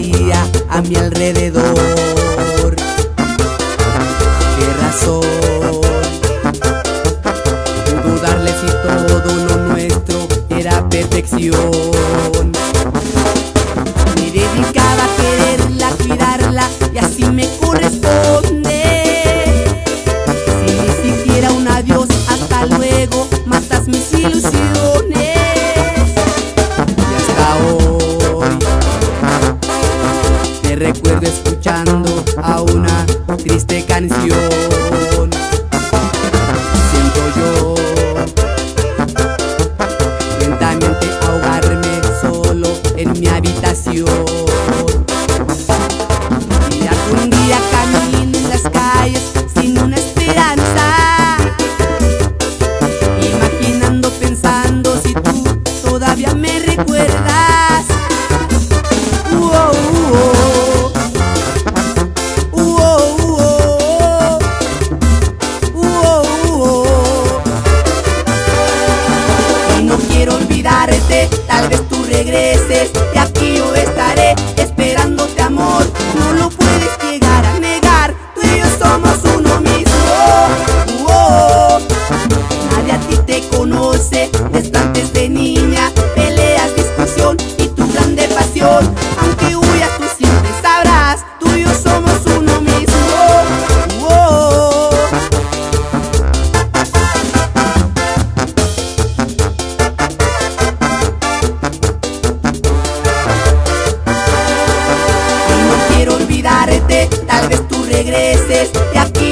día a mi alrededor. ¿Qué razón pudo darle si todo lo nuestro era perfección? Me dedicaba a quererla, cuidarla y así me corresponde. Si ni siquiera un adiós, hasta luego, matas mis ilusiones. Y hasta hoy te recuerdo escuchando a una triste canción. Siento yo lentamente ahogarme solo en mi habitación. Y algún día camino en las calles sin una esperanza, imaginando, pensando si tú todavía me recuerdas. Y no quiero olvidarte, tal vez tú regreses y aquí yo estaré esperándote, amor. No lo puedes llegar a negar, tú y yo somos uno mismo. Nadie a ti te conoce desde antes de niña, peleas, discusión y tu grande pasión. Aunque huyas, tú siempre sabrás, tú y yo somos uno mismo. Quiero olvidarte, tal vez tú regreses y aquí